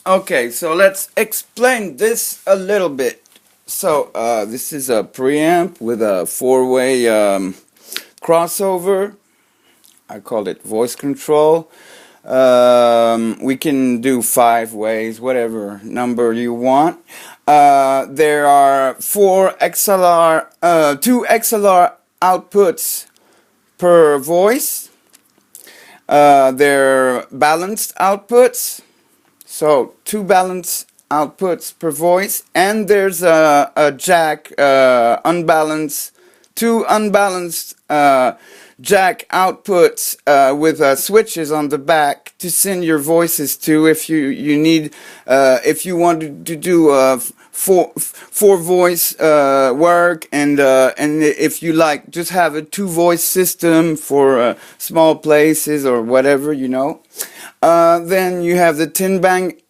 Okay, so let's explain this a little bit. So this is a preamp with a four-way crossover. I call it voice control. We can do 5 ways, whatever number you want. There are 2 XLR outputs per voice. They're balanced outputs. So 2 balanced outputs per voice, and there's a jack unbalanced, 2 unbalanced jack outputs with switches on the back to send your voices to if you need if you want to do four voice work, and if you like just have a 2 voice system for small places or whatever, you know. Then you have the 10 band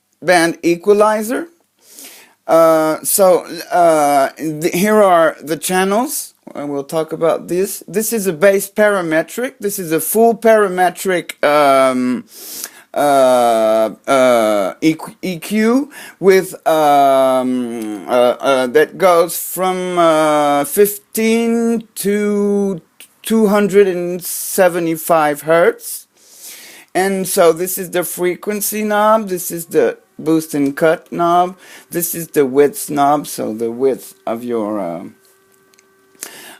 equalizer. Here are the channels. We'll talk about this. This is a bass parametric. This is a full parametric EQ with that goes from 15 to 275 hertz. And so this is the frequency knob, this is the boost and cut knob, this is the width knob, so the width of your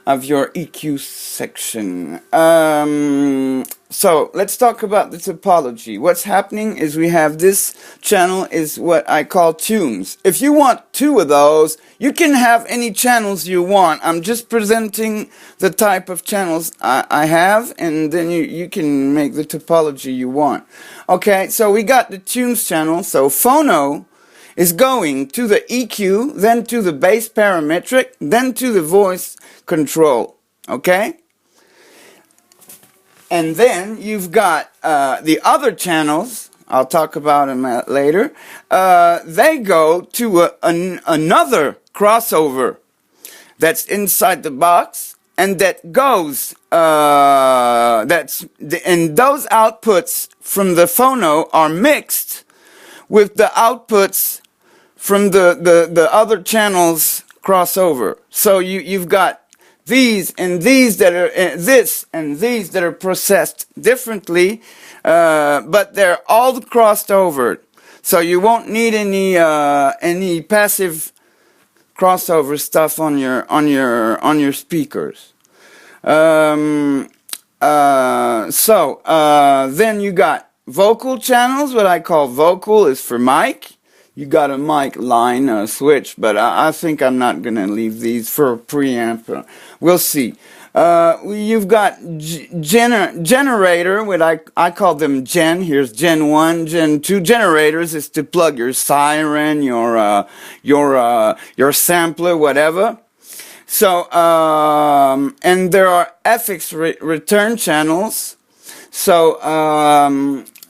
EQ section. So let's talk about the topology. What's happening is we have this channel is what I call tunes. If you want 2 of those, you can have any channels you want. I'm just presenting the type of channels I have, and then you can make the topology you want. Okay, so we got the tunes channel. So phono is going to the EQ, then to the bass parametric, then to the voice control. Okay? And then you've got the other channels. I'll talk about them later. They go to another crossover that's inside the box, and that goes. And those outputs from the phono are mixed with the outputs from the other channels crossover. So you've got these and these that are this and these that are processed differently, but they're all crossed over. So you won't need any passive crossover stuff on your speakers. Then you got vocal channels. What I call vocal is for mic. You got a mic line switch, but I think I'm not going to leave these for a preamp. We'll see. You've got generator, what I call them gen. Here's gen 1, gen 2. Generators is to plug your siren, your sampler, whatever. So, and there are FX return channels. So,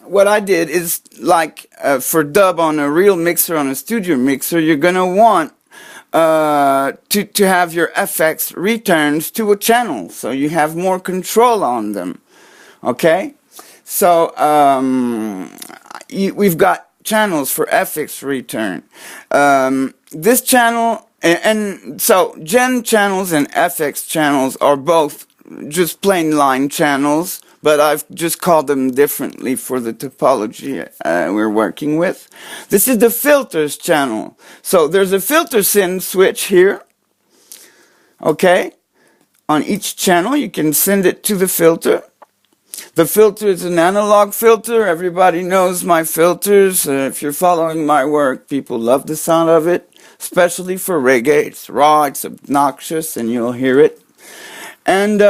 what I did is, like for dub on a real mixer, on a studio mixer, you're gonna want to have your FX returns to a channel, so you have more control on them. Okay, so we've got channels for FX return. This channel and so gen channels and FX channels are both just plain line channels, but I've just called them differently for the topology we're working with. This is the filters channel. So there's a filter send switch here. Okay? On each channel, you can send it to the filter. The filter is an analog filter. Everybody knows my filters. If you're following my work, people love the sound of it, especially for reggae. It's raw, it's obnoxious, and you'll hear it. And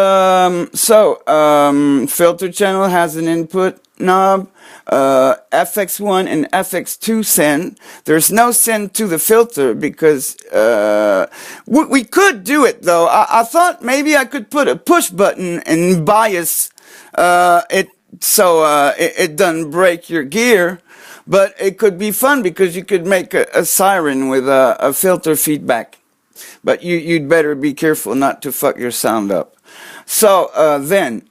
filter channel has an input knob, FX1 and FX2 send. There's no send to the filter because we could do it though. I thought maybe I could put a push button and bias it so it doesn't break your gear. But it could be fun because you could make a siren with a filter feedback. But you'd better be careful not to fuck your sound up. So then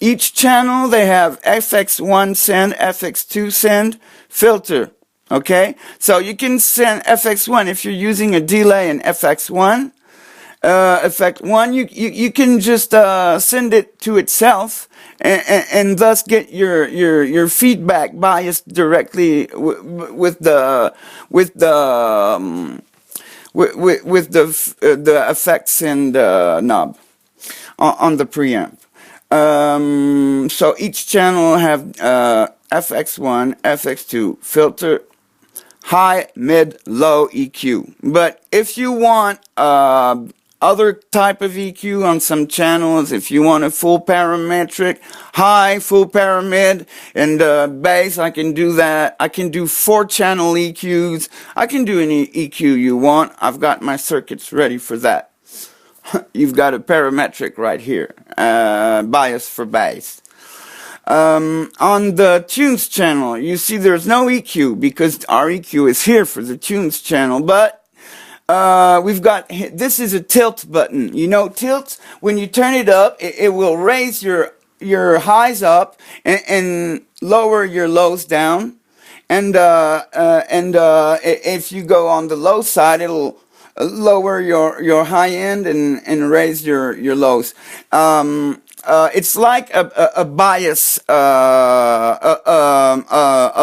each channel, they have FX1 send, FX2 send, filter. Okay, so you can send FX1 if you're using a delay in FX1. Effect 1, you can just send it to itself and thus get your feedback bias directly with the the effects and knob on the preamp. So each channel have FX1, FX2, filter, high, mid, low EQ. But if you want other type of EQ on some channels, if you want a full parametric, high, full paramid, and bass, I can do that. I can do 4-channel EQs. I can do any EQ you want. I've got my circuits ready for that. You've got a parametric right here, bias for bass. On the tunes channel, you see there's no EQ because our EQ is here for the tunes channel, but we've got, this is a tilt button. You know, tilt, when you turn it up, it will raise your highs up and lower your lows down. And if you go on the low side, it'll lower your high end and raise your lows. It's like a bias, a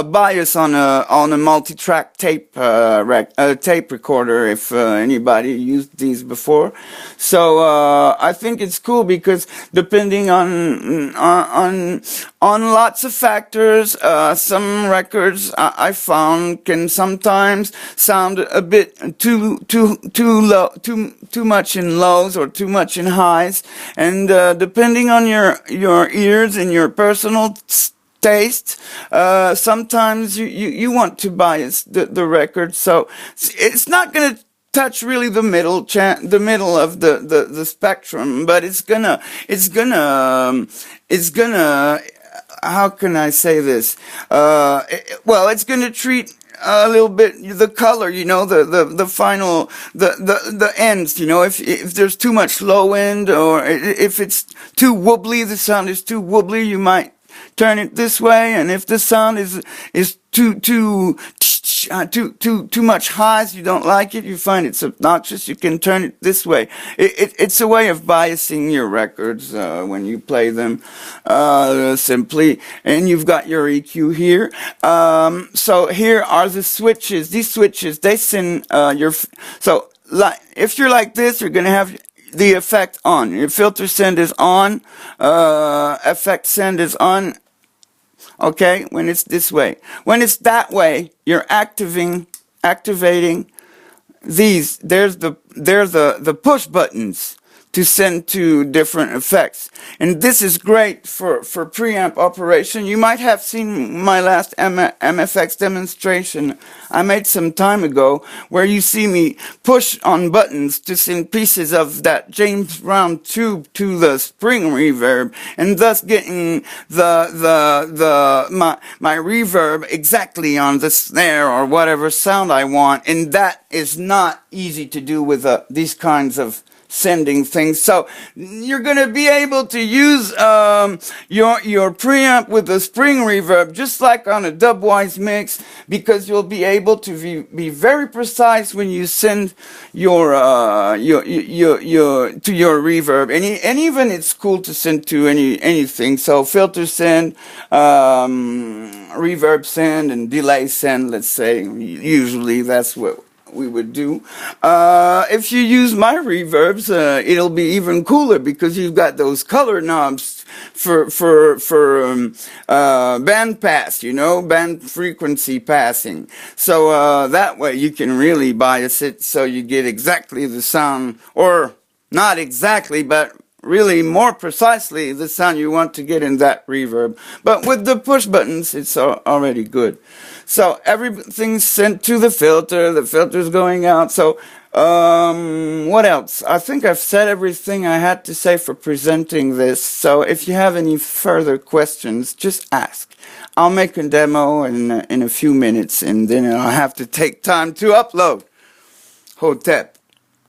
bias on a multi-track tape tape recorder. If anybody used these before, so I think it's cool because depending on lots of factors, some records I found can sometimes sound a bit too low, too much in lows or too much in highs, and depending on your ears and your personal taste, sometimes you want to bias the record, so it's not going to touch really the middle of the spectrum, but it's gonna how can I say this? Well, it's gonna treat a little bit the color, you know, the final, the ends, you know, if there's too much low end, or if it's too wobbly, the sound is too wobbly, you might turn it this way, and if the sound is too much highs, you don't like it, you find it's obnoxious, you can turn it this way. It's a way of biasing your records when you play them simply. And you've got your EQ here. So here are the switches. These switches, they send so like if you're like this, you're going to have the effect on. Your filter send is on, effect send is on. Okay, when it's this way. When it's that way, you're activating these. There's the push buttons to send to different effects. And this is great for preamp operation. You might have seen my last MFX demonstration I made some time ago, where you see me push on buttons to send pieces of that James Brown tube to the spring reverb, and thus getting my reverb exactly on the snare or whatever sound I want. And that is not easy to do with these kinds of sending things. So you're going to be able to use your preamp with the spring reverb just like on a dubwise mix, because you'll be able to be very precise when you send your reverb, and even it's cool to send to anything. So filter send, reverb send, and delay send, let's say. Usually that's what we would do. If you use my reverbs, it'll be even cooler, because you've got those color knobs for band pass, you know, band frequency passing. So that way you can really bias it so you get exactly the sound, or not exactly, but really more precisely the sound you want to get in that reverb. But with the push buttons, it's already good. So everything's sent to the filter's going out. So what else? I think I've said everything I had to say for presenting this. So if you have any further questions, just ask. I'll make a demo in a few minutes, and then I'll have to take time to upload. Hotep.